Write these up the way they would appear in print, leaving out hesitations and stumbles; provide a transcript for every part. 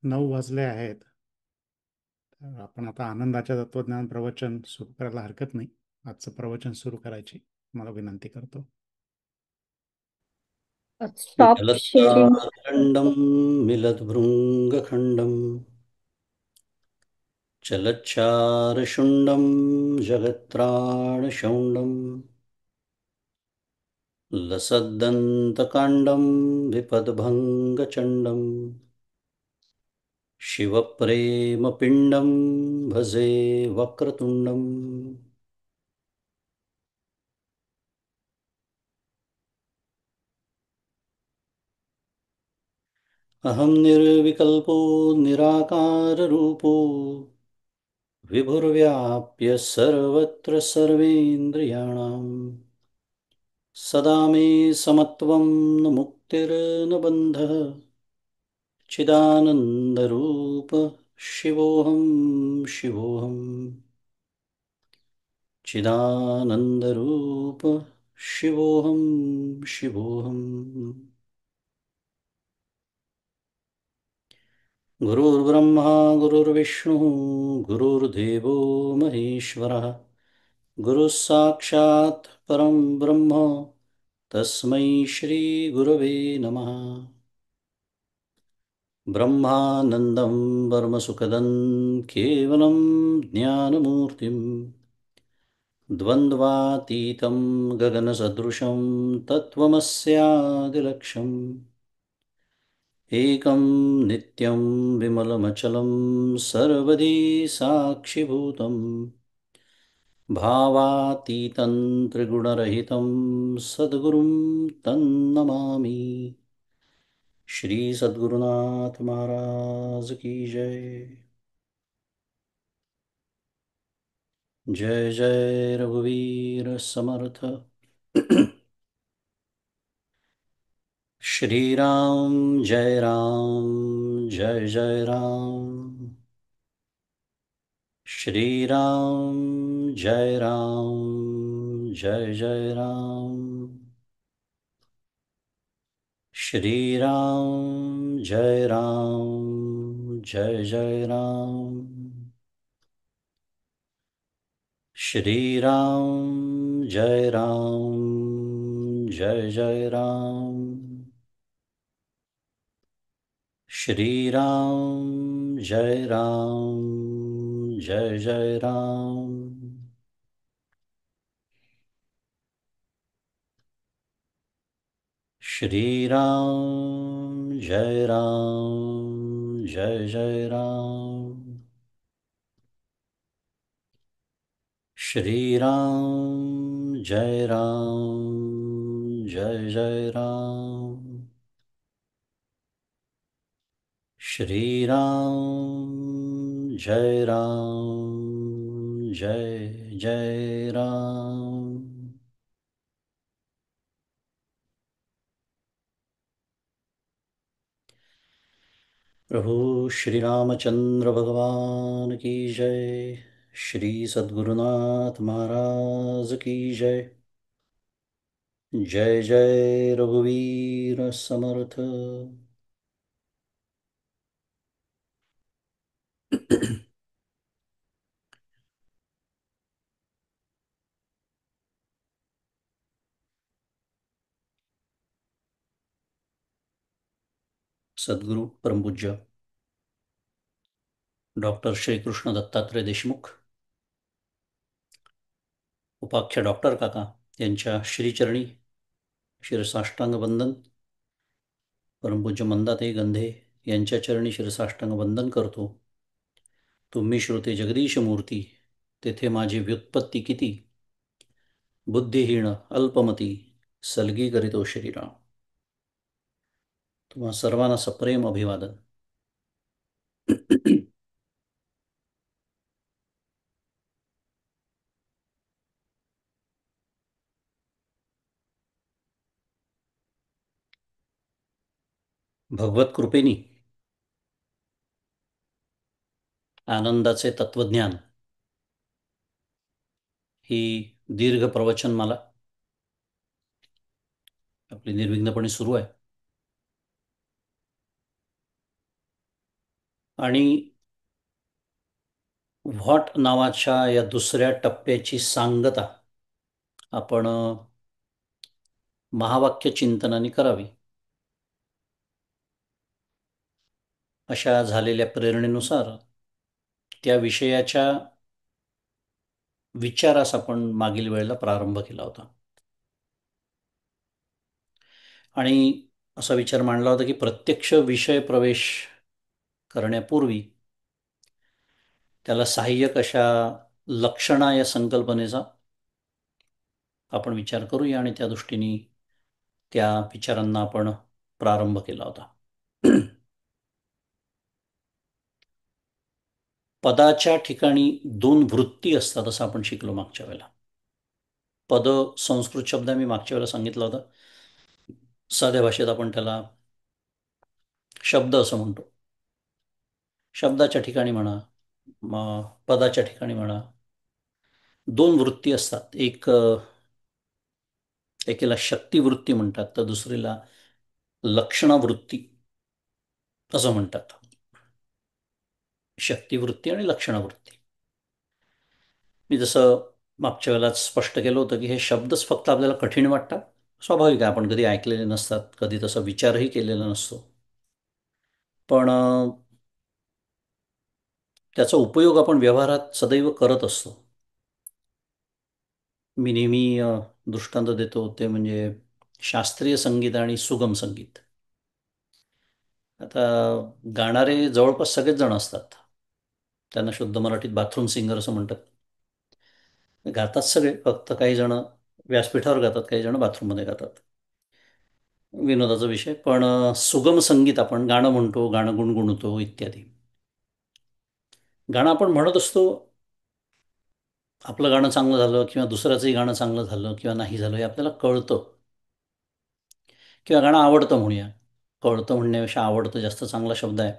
9 वाजले आहेत. तर आपण आता आनंदाच्या तत्वज्ञान प्रवचन सुरू करायला हरकत नाही. आजचं प्रवचन सुरू करायची मला विनंती करतो. Stop sharing. जलत्कारणं मिलद्भृङ्गखण्डं चलच्चारुषुण्डं जगत्राणशौण्डं लसद्दन्तकाण्डं विपद्भङ्गचण्डं शिवप्रेमपिण्डं भजे वक्रतुण्डम् अहं निर्विकल्पो निराकाररूपो विभुर्व्याप्य सर्वत्र सर्वेन्द्रियाणां सदा मे समत्वं न मुक्तिर्न बन्धः चिदानन्दरूप शिवोऽहं शिवोऽहम् चिदानन्दरूप शिवोऽहं शिवोऽहम् गुरुर्ब्रह्मा गुरुर्विष्णुः गुरुर्देवो महेश्वरः गुरुः साक्षात् परं ब्रह्म तस्मै श्रीगुरवे नमः। ब्रह्मानन्दं परमसुखदं केवलं ज्ञानमूर्तिं द्वन्द्वातीतं गगनसदृशं तत्त्वमस्यादिलक्ष्यम् एकं नित्यं विमलमचलं सर्वधी साक्षिभूतं भावातीतं त्रिगुणरहितं सद्गुरुं तन्नमामि। श्री सद्गुरुनाथ महाराज की जय। जय जय रघुवीर समर्थ। श्री राम जय राम जय जय राम। श्री राम जय राम जय जय राम। श्री राम जय राम जय जय राम। श्री राम जय राम जय जय राम। श्री राम जय राम जय जय राम। श्री राम जय राम जय जय राम। श्री राम जय राम जय जय राम। श्री राम जय राम जय जय राम। प्रभु श्री रामचंद्र भगवान की जय। श्री सद्गुरुनाथ महाराज की जय। जय जय रघुवीर समर्थ। सद्गुरु परम पूज्य डॉक्टर श्रीकृष्ण दत्तात्रय देशमुख, उपाख्य डॉक्टर काका यांच्या श्रीचरणी शिरसाष्टांग वंदन। परमपूज्य मंदाताई गंधे यांच्या चरणी शिरसाष्टांग वंदन करतो। तुम्ही श्रोते जगदीश मूर्ती, तेथे माझी व्युत्पत्ती किती, बुद्धिहीन अल्पमती सलगी करीतो श्रीराम। तुम्हा सर्वांना सप्रेम अभिवादन। भगवत कृपेनी आनंदाचे तत्वज्ञान ही दीर्घ प्रवचनमाला आपली निर्विघ्नपणे सुरू आहे। आणि व्हॉट नावाच्या या दुसऱ्या टप्प्याची सांगता आपण महावाक्य चिंतनाने करावी. अशा झालेल्या प्रेरणेनुसार त्या विषयाच्या विचारास आपण मागील वेळेला प्रारंभ केला होता आणि असा विचार मांडला होता की प्रत्यक्ष विषय प्रवेश करण्यापूर्वी त्याला सहाय्यक अशा लक्षणा या संकल्पनेचा आपण विचार करूया आणि त्या दृष्टीने त्या विचारांना आपण प्रारंभ केला होता. पदाच्या ठिकाणी दोन वृत्ती असतात असं आपण शिकलो मागच्या वेळेला. पद संस्कृत शब्द मी मागच्या वेळेला सांगितला होता. साध्या भाषेत आपण त्याला शब्द असं म्हणतो. शब्दाच्या ठिकाणी म्हणा, पदाच्या ठिकाणी म्हणा, दोन वृत्ती असतात. एकेला शक्तिवृत्ती म्हणतात तर दुसरीला लक्षणवृत्ती असं म्हणतात. शक्तिवृत्ती आणि लक्षणवृत्ती. मी जसं मागच्या वेळेला स्पष्ट केलं होतं की हे शब्दच फक्त आपल्याला कठीण वाटतात. स्वाभाविक आहे, आपण कधी ऐकलेले नसतात, कधी तसा विचारही केलेला नसतो, पण त्याचा उपयोग आपण व्यवहारात सदैव करत असतो. मी नेहमी दृष्टांत देतो ते म्हणजे शास्त्रीय संगीत आणि सुगम संगीत. आता गाणारे जवळपास सगळेच जण असतात, त्यांना शुद्ध मराठीत बाथरूम सिंगर असं म्हणतात. गातात सगळे, फक्त काही जण व्यासपीठावर गातात, काही जण बाथरूममध्ये गातात, विनोदाचा विषय. पण सुगम संगीत आपण गाणं म्हणतो, गाणं गुणगुणतो इत्यादी. गाणं आपण म्हणत असतो, आपलं गाणं चांगलं झालं किंवा दुसऱ्याचंही गाणं चांगलं झालं किंवा नाही झालं हे आपल्याला कळतं, किंवा गाणं आवडतं म्हणूया. कळतं म्हणण्यापेक्षा आवडतं जास्त चांगला शब्द आहे.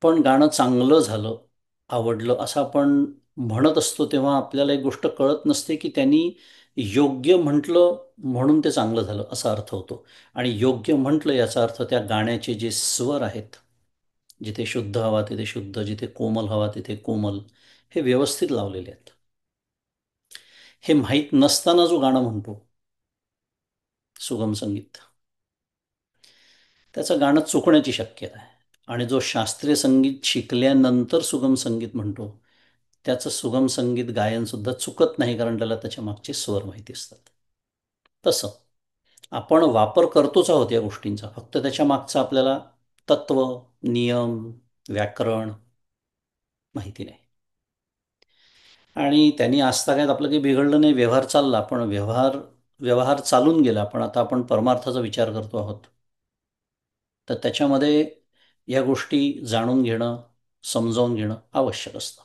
पण गाणं चांगलं झालं, आवडलं असं आपण म्हणत असतो तेव्हा आपल्याला एक गोष्ट कळत नसते की त्यांनी योग्य म्हटलं म्हणून ते चांगलं झालं असा अर्थ होतो. आणि योग्य म्हटलं याचा अर्थ त्या गाण्याचे जे स्वर आहेत, जिथे शुद्ध हवा तिथे शुद्ध, जिथे कोमल हवा तिथे कोमल, हे व्यवस्थित लावलेले आहेत. हे माहीत नसताना जो गाणं म्हणतो सुगम संगीत, त्याचं गाणं चुकण्याची शक्यता आहे. आणि जो शास्त्रीय संगीत शिकल्यानंतर सुगम संगीत म्हणतो त्याचं सुगम संगीत गायनसुद्धा चुकत नाही, कारण त्याला त्याच्या मागचे स्वर माहिती असतात. तसं आपण वापर करतोच आहोत या गोष्टींचा, फक्त त्याच्या मागचं आपल्याला तत्व, नियम, व्याकरण माहिती नाही. आणि त्यांनी आजतागायत आपलं काही बिघडलं नाही, व्यवहार चालला. पण व्यवहार चालून गेला, पण आता आपण परमार्थाचा विचार करतो आहोत, तर त्याच्यामध्ये या गोष्टी जाणून घेणं, समजावून घेणं आवश्यक असतं.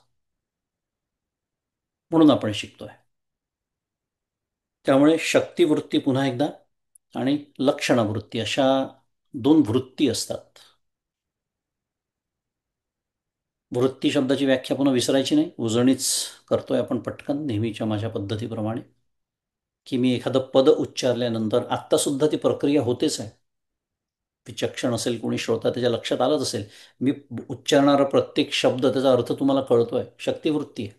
म्हणून आपण शिकतोय. त्यामुळे शक्तिवृत्ती पुन्हा एकदा आणि लक्षणवृत्ती अशा दोन वृत्ती असतात. वृत्ती शब्दाची व्याख्या पुन्हा विसरायची नाही, उजळणीच करतोय आपण पटकन नेहमीच्या माझ्या पद्धतीप्रमाणे, की मी एखादं पद उच्चारल्यानंतर आत्तासुद्धा ती प्रक्रिया होतेच आहे. विचक्षण असेल कोणी श्रोता त्याच्या लक्षात आलंच असेल, मी उच्चारणारा प्रत्येक शब्द त्याचा अर्थ तुम्हाला कळतोय, शक्तिवृत्ती आहे.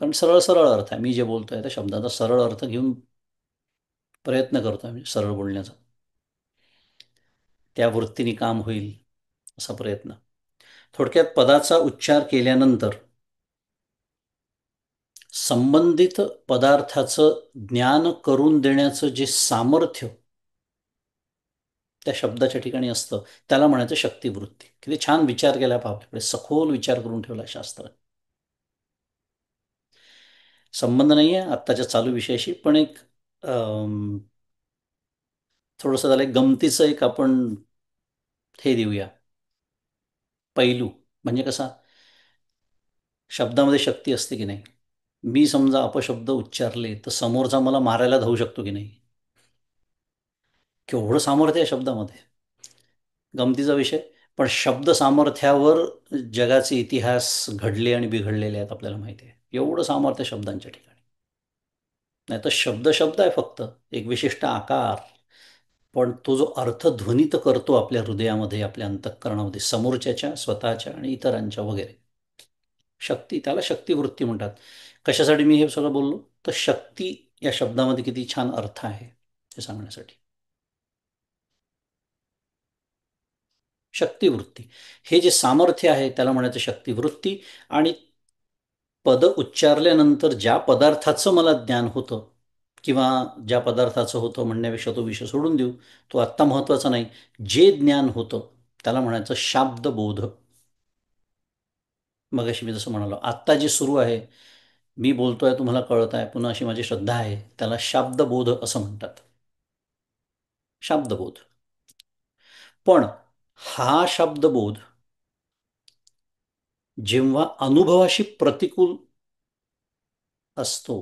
कारण सरळ सरळ अर्थ आहे, मी जे बोलतोय त्या शब्दाचा सरळ अर्थ घेऊन प्रयत्न करतोय, म्हणजे सरळ बोलण्याचा, त्या वृत्तीने काम होईल असा प्रयत्न. थोडक्यात पदाचा उच्चार केल्यानंतर संबंधित पदार्थाचं ज्ञान करून देण्याचं जे सामर्थ्य त्या शब्दाच्या ठिकाणी असतं त्याला म्हणायचं शक्तिवृत्ती. किती छान विचार केला आपल्याकडे, सखोल विचार करून ठेवला शास्त्र. संबंध नाही आहे आत्ताच्या चालू विषयाशी, पण एक थोडंसं झालं, गमतीचं एक आपण हे देऊया पैलू. म्हणजे कसा, शब्दामध्ये शक्ती असते की नाही. मी समजा अपशब्द उच्चारले तर समोरचा मला मारायला धावू शकतो की नाही, केवढं सामर्थ्य आहे शब्दामध्ये, गमतीचा विषय. पण शब्द सामर्थ्यावर जगाचे इतिहास घडले आणि बिघडलेले आहेत आपल्याला माहिती आहे. एवढं सामर्थ्य शब्दांच्या ठिकाणी. नाही तर शब्द शब्द आहे, फक्त एक विशिष्ट आकार, पण तो जो अर्थध्वनित करतो आपल्या हृदयामध्ये, आपल्या अंतःकरणामध्ये, समोरच्याच्या, स्वतःच्या आणि इतरांच्या वगैरे, शक्ती, त्याला शक्तिवृत्ती म्हणतात. कशासाठी मी हे सगळं बोललो? तर शक्ती या शब्दामध्ये किती छान अर्थ आहे हे सांगण्यासाठी. शक्तिवृत्ती, हे जे सामर्थ्य आहे त्याला म्हणायचं शक्तिवृत्ती. आणि पद उच्चारल्यानंतर ज्या पदार्थाचं मला ज्ञान होतं, किंवा ज्या पदार्थाचं होतं म्हणण्यापेक्षा तो विषय सोडून देऊ, तो आत्ता महत्त्वाचा नाही. जे ज्ञान होतं त्याला म्हणायचं शाब्दबोध. मगाशी मी जसं म्हणालो, आत्ता जे सुरू आहे, मी बोलतोय, तुम्हाला कळत आहे, पुन्हा अशी माझी श्रद्धा आहे, त्याला शाब्दबोध असं म्हणतात. शाब्दबोध. पण हा शब्दबोध जेव्हा अनुभवाशी प्रतिकूल असतो,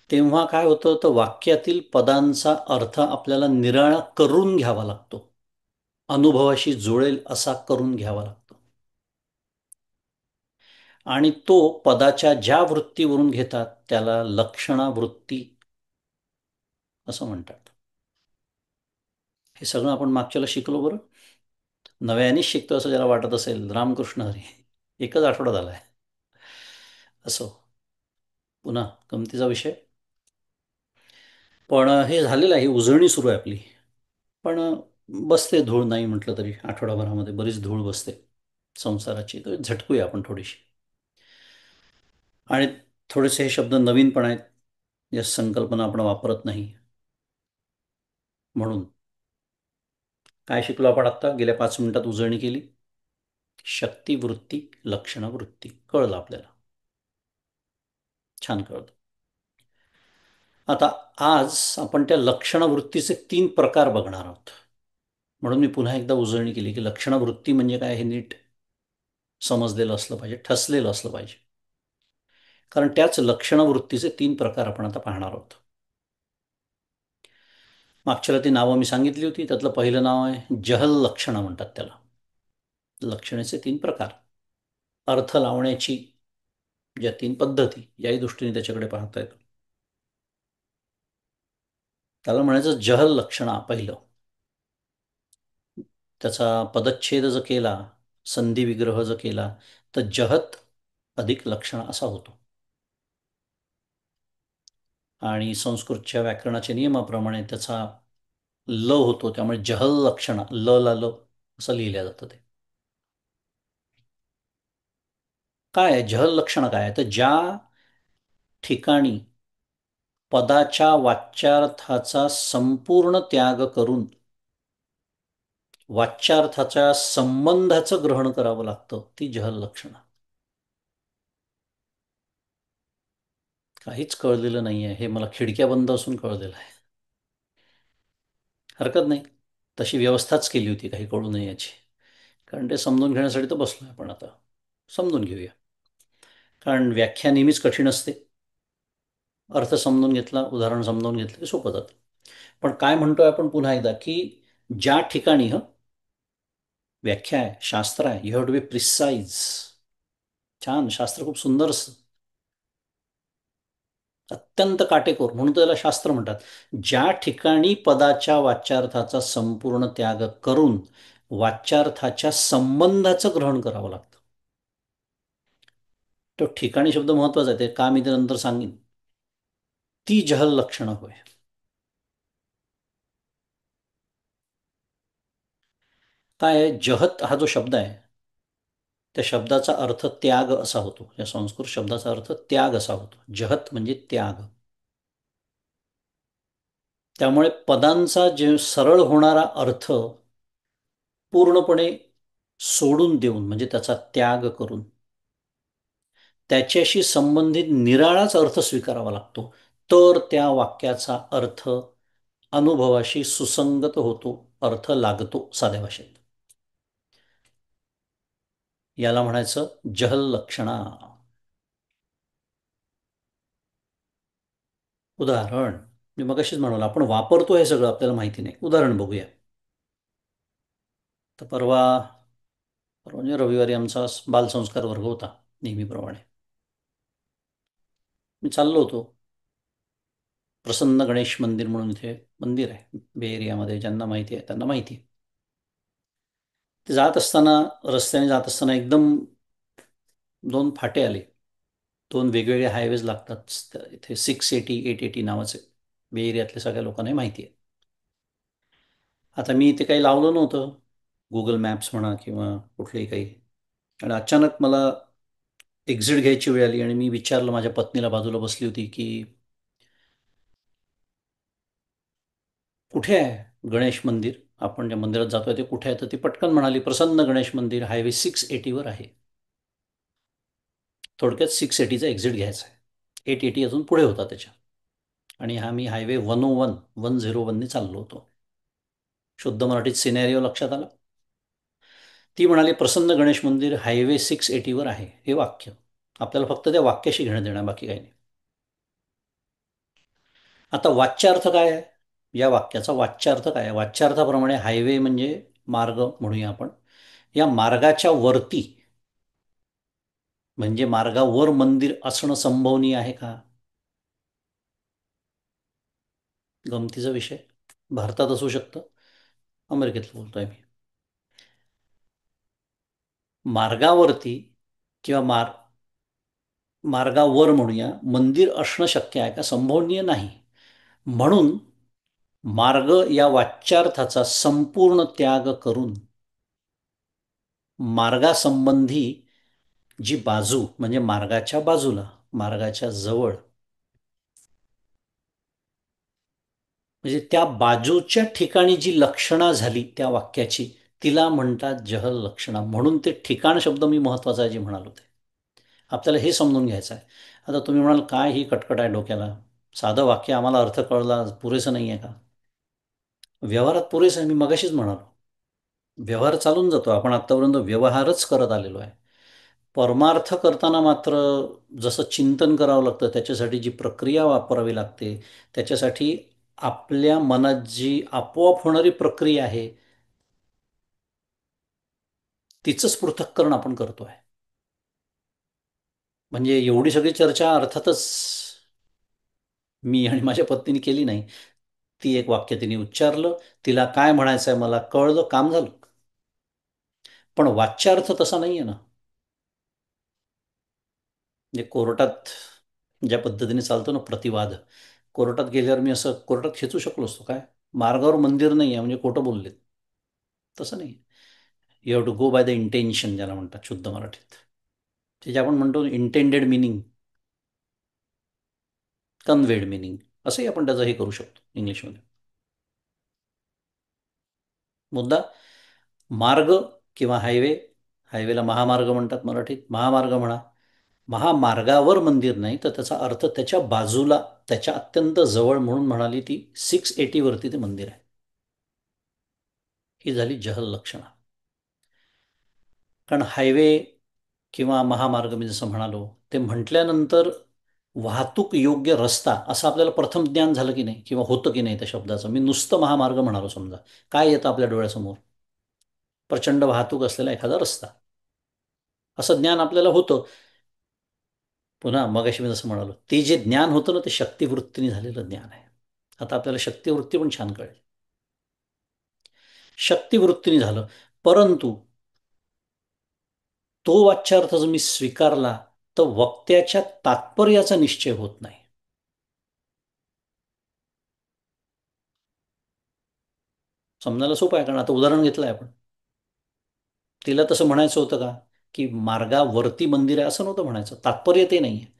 तेव्हा काय होतं, तर वाक्यातील पदांचा अर्थ आपल्याला निराळा करून घ्यावा लागतो. अनुभवाशी जुळेल असा करून घ्यावा लागतो. आणि तो पदाच्या ज्या वृत्तीवरून घेतात त्याला लक्षणा वृत्ती असं म्हणतात. हे सगळं आपण मागच्याला शिकलो बरं. नव्यानेच शिकतो असं ज्याला वाटत असेल, रामकृष्ण हरी, एकच आठवडा झालाय. असो, पुन्हा गमतीचा विषय. पण हे झालेलं आहे, उजळणी सुरू आहे आपली. पण बसते धूळ, नाही म्हटलं तरी आठवडाभरामध्ये बरीच धूळ बसते संसाराची. तर झटकूया आपण थोडीशी. आणि थोडेसे हे शब्द नवीन पण आहेत, या संकल्पना आपण वापरत नाही. म्हणून काय शिकलो आपण आत्ता? गेल्या 5 मिनिटात उजळणी केली. शक्तिवृत्ती, लक्षणवृत्ती कळलं आपल्याला. छान कळलं. आता आज आपण त्या लक्षणवृत्तीचे 3 प्रकार बघणार आहोत. म्हणून मी पुन्हा एकदा उजळणी केली की लक्षणवृत्ती म्हणजे काय हे नीट समजलेलं असलं पाहिजे, ठसलेलं असलं पाहिजे. कारण त्याच लक्षणवृत्तीचे 3 प्रकार आपण आता पाहणार आहोत. मागच्याला ती नावं मी सांगितली होती. त्यातलं पहिलं नाव आहे जहल लक्षणं म्हणतात त्याला. लक्षणेचे 3 प्रकार, अर्थ लावण्याची ज्या 3 पद्धती, याही दृष्टीने त्याच्याकडे पाहता येतो. त्याला म्हणायचं जहल लक्षणा पहिलं. त्याचा पदच्छेद जर केला, संधी विग्रह जर केला, तर जहत अधिक लक्षण असा होतो. आणि संस्कृतच्या व्याकरणाच्या नियमाप्रमाणे त्याचा ल होतो, त्यामुळे जहल लक्षणा, ल ला ल असं लिहिलं जातं. ते काय आहे जहल लक्षण? काय आहे तर ज्या ठिकाणी पदाच्या वाच्यार्थाचा संपूर्ण त्याग करून वाच्यार्थाच्या संबंधाचं ग्रहण करावं लागतं, ती जहल लक्षणं. काहीच कळलेलं नाही आहे हे मला, खिडक्या बंद असून कळलेलं आहे. हरकत नाही, तशी व्यवस्थाच केली होती काही कळू नये याची. कारण ते समजून घेण्यासाठी तर बसलो आपण आता. समजून घेऊया. कारण व्याख्या नेहमीच कठीण असते. अर्थ समजून घेतला, उदाहरण समजून घेतलं की सोपं जातं. पण काय म्हणतोय आपण पुन्हा एकदा, की ज्या ठिकाणी व्याख्या आहे, शास्त्र आहे, you have to be precise. छान, शास्त्र खूप सुंदर असतं, अत्यंत काटेकोर, म्हणून त्याला शास्त्र म्हणतात. ज्या ठिकाणी पदाच्या वाच्यार्थाचा संपूर्ण त्याग करून वाच्यार्थाच्या संबंधाचं ग्रहण करावं लागतं. तो ठिकाणी शब्द महत्वाचा आहे, ते का मी ते नंतर सांगेन. ती जहल लक्षणं होय. काय आहे जहत हा जो शब्द आहे, त्या शब्दाचा अर्थ त्याग असा होतो. या संस्कृत शब्दाचा अर्थ त्याग असा होतो. जहत म्हणजे त्याग. त्यामुळे पदांचा जे सरळ होणारा अर्थ पूर्णपणे सोडून देऊन, म्हणजे त्याचा त्याग करून त्याच्याशी संबंधित निराळाच अर्थ स्वीकारावा लागतो, तर त्या वाक्याचा अर्थ अनुभवाशी सुसंगत होतो, अर्थ लागतो साध्या भाषेत. याला म्हणायचं जहल लक्षणा. उदाहरण मी मगाशीच म्हणालो, आपण वापरतो हे सगळं आपल्याला माहिती नाही. उदाहरण बघूया. तर परवा परवा म्हणजे रविवारी आमचा बालसंस्कार वर्ग होता नेहमीप्रमाणे. मी चाललो होतो, प्रसन्न गणेश मंदिर म्हणून इथे मंदिर आहे बे एरियामध्ये. ज्यांना माहिती आहे त्यांना माहिती आहे. ते जात असताना, रस्त्याने जात असताना एकदम दोन फाटे आले. दोन वेगवेगळे हायवेज लागतात इथे. 680, 880 नावाचे बे एरियातल्या सगळ्या लोकांनाही माहिती आहे. आता मी इथे काही लावलं नव्हतं, गुगल मॅप्स म्हणा किंवा कुठलेही काही. आणि अचानक मला एक्झिट घ्यायची वेळ आली आणि मी विचारलं माझ्या पत्नीला, बाजूला बसली होती, की कुठे आहे गणेश मंदिर, आपण ज्या मंदिरात जातोय ते कुठे आहे? तर ती पटकन म्हणाली, प्रसन्न गणेश मंदिर हायवे 680वर आहे. थोडक्यात 680चा एक्झिट घ्यायचा आहे. 880 अजून पुढे होता त्याच्या. आणि हा मी हायवे 101ने चाललो होतो. शुद्ध मराठीत सिनॅरिओ लक्षात आला. ती म्हणाली, प्रसन्न गणेश मंदिर हायवे 680वर आहे. हे वाक्य आपल्याला फक्त त्या वाक्याशी घेणं देणं, बाकी काही नाही. आता वाच्यार्थ काय आहे? या वाक्याचा वाच्यार्थ काय आहे? वाच्यार्थाप्रमाणे हायवे म्हणजे मार्ग म्हणूया आपण. या मार्गाच्या वरती म्हणजे मार्गावर मंदिर असणं संभवनीय आहे का? गमतीचा विषय. भारतात असू शकतं, अमेरिकेतलं बोलतोय मी. मार्गावरती किंवा मार्गावर म्हणूया मंदिर असणं शक्य आहे का? संभवनीय नाही. म्हणून मार्ग या वाच्यार्थाचा संपूर्ण त्याग करून मार्गासंबंधी जी बाजू म्हणजे मार्गाच्या बाजूला, मार्गाच्या जवळ, म्हणजे त्या बाजूच्या ठिकाणी जी लक्षणा झाली त्या वाक्याची, तिला म्हणतात जहल लक्षणा. म्हणून ते ठिकाण शब्द मी महत्वाचा आहे जे म्हणालो ते आपल्याला हे समजून घ्यायचं आहे. आता तुम्ही म्हणाल, काय ही कटकट आहे डोक्याला, साधं वाक्य आम्हाला अर्थ कळला पुरेसं नाही आहे का? व्यवहारात पुरेसं आहे. मी मगाशीच म्हणालो, व्यवहार चालून जातो. आपण आत्तापर्यंत व्यवहारच करत आलेलो आहे. परमार्थ करताना मात्र जसं चिंतन करावं लागतं, त्याच्यासाठी जी प्रक्रिया वापरावी लागते, त्याच्यासाठी आपल्या मनात जी आपोआप होणारी प्रक्रिया आहे, तिचंच पृथक्करण आपण करतो आहे. म्हणजे एवढी सगळी चर्चा अर्थातच मी आणि माझ्या पत्नीने केली नाही. ती एक वाक्य तिने उच्चारलं, तिला काय म्हणायचं आहे मला कळलं, काम झालं. पण वाच्यार्थ तसा नाही आहे ना. म्हणजे कोर्टात ज्या पद्धतीने चालतो ना प्रतिवाद, कोर्टात गेल्यावर मी असं कोर्टात खेचू शकलो असतो, काय मार्गावर मंदिर नाही आहे म्हणजे खोटं बोललेत, तसं नाही. You have to go by the intention, ज्याला म्हणतात शुद्ध मराठीत. ते जे आपण म्हणतो इंटेंडेड मिनिंग, कन्वेड मिनिंग, असंही आपण त्याचं हे करू शकतो इंग्लिशमध्ये. मुद्दा मार्ग किंवा हायवे, हायवेला महामार्ग म्हणतात मराठीत, महामार्ग म्हणा. महामार्गावर मंदिर नाही तर त्याचा अर्थ त्याच्या बाजूला, त्याच्या अत्यंत जवळ, म्हणून म्हणाली ती 680वरती ते मंदिर आहे. ही झाली जहल लक्षणा. कारण हायवे किंवा महामार्ग मी जसं म्हणालो ते म्हटल्यानंतर वाहतूक योग्य रस्ता असं आपल्याला प्रथम ज्ञान झालं की नाही, किंवा होतं की नाही त्या शब्दाचं. मी नुसतं महामार्ग म्हणालो समजा, काय येतं आपल्या डोळ्यासमोर? प्रचंड वाहतूक असलेला एखादा रस्ता, असं ज्ञान आपल्याला होतं. पुन्हा मगाशी मी जसं म्हणालो, ते जे ज्ञान होतं ना, ते शक्तिवृत्तीने झालेलं ज्ञान आहे. आता आपल्याला शक्तिवृत्ती पण छान कळेल. शक्तिवृत्तीने झालं, परंतु तो वाच्यार्थ जर मी स्वीकारला तर वक्त्याच्या तात्पर्याचा निश्चय होत नाही. समजायला सोपं आहे, कारण आता उदाहरण घेतलंय आपण. तिला तसं म्हणायचं होतं का, की मार्गावरती मंदिर आहे असं नव्हतं म्हणायचं, तात्पर्य ते नाही आहे.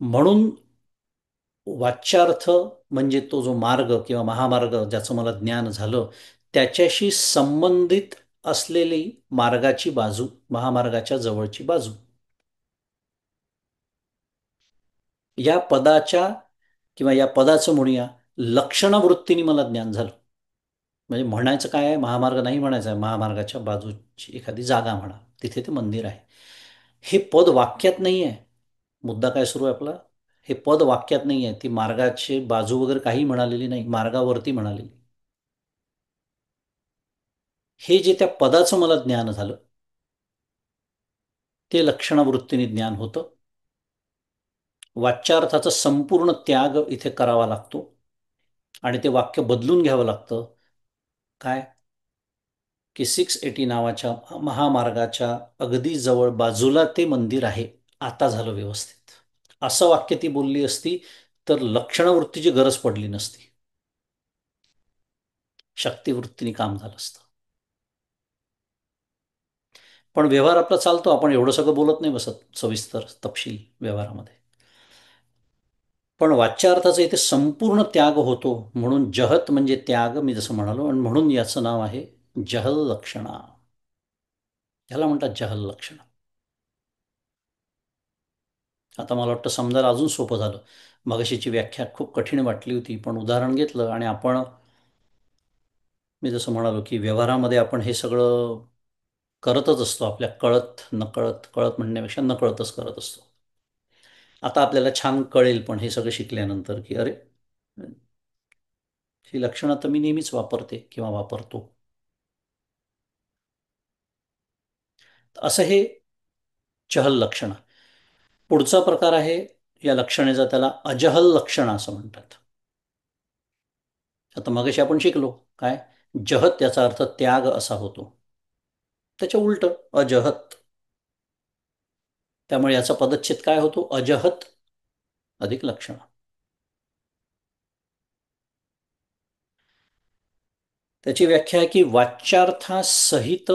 म्हणून वाच्यार्थ म्हणजे तो जो मार्ग किंवा महामार्ग ज्याचं मला ज्ञान झालं, त्याच्याशी संबंधित असलेली मार्गाची बाजू, महामार्गाच्या जवळची बाजू, या पदाच्या किंवा या पदाचं म्हणूया लक्षणवृत्तीने मला ज्ञान झालं. म्हणजे म्हणायचं काय आहे, महामार्ग नाही म्हणायचं आहे, महामार्गाच्या बाजूची एखादी जागा म्हणा, तिथे ते मंदिर आहे. हे पद वाक्यात नाही आहे. मुद्दा काय सुरू आहे आपला, हे पद वाक्यात नाही आहे. ती मार्गाची बाजू वगैरे काही म्हणालेली नाही, मार्गावरती म्हणालेली. हे जे त्या पदाचं मला ज्ञान झालं ते लक्षणवृत्तीने ज्ञान होतं. वाच्यार्थाचा संपूर्ण त्याग इथे करावा लागतो आणि ते वाक्य बदलून घ्यावं लागतं. काय की 680 नावाच्या महामार्गाच्या अगदी जवळ बाजूला ते मंदिर आहे, आता झालं व्यवस्थित, असं वाक्य ती बोलली असती तर लक्षणवृत्तीची गरज पडली नसती, शक्तिवृत्तीने काम झालं असतं. पण व्यवहार आपला चालतो, आपण एवढं सगळं बोलत नाही बसत सविस्तर तपशील व्यवहारामध्ये. पण वाच्यार्थाचा इथे संपूर्ण त्याग होतो, म्हणून जहत म्हणजे त्याग, मी जसं म्हणालो, आणि म्हणून याचं नाव आहे जहल लक्षणा. ह्याला म्हणतात जहल लक्षणा. आता मला वाटतं समजायला अजून सोपं झालं. मगाशीची व्याख्या खूप कठीण वाटली होती, पण उदाहरण घेतलं आणि आपण, मी जसं म्हणालो की व्यवहारामध्ये आपण हे सगळं करतच असतो, आपल्या कळत नकळत, कळत म्हणण्यापेक्षा नकळतच करत असतो. आता आपल्याला छान कळेल पण हे सगळं शिकल्यानंतर की अरे, ही लक्षणं तर मी नेहमीच वापरते किंवा वापरतो. असं हे चहल लक्षणं. पुढचा प्रकार आहे या लक्षणेचा, त्याला अजहल लक्षण असं म्हणतात. आता मगाशी आपण शिकलो काय, जहत याचा अर्थ त्याग असा होतो, त्याच्या उलट अजहत. त्यामुळे याचा पदच्छेद काय होतो, अजहत अधिक लक्षण. त्याची व्याख्या आहे की वाच्यार्थासहित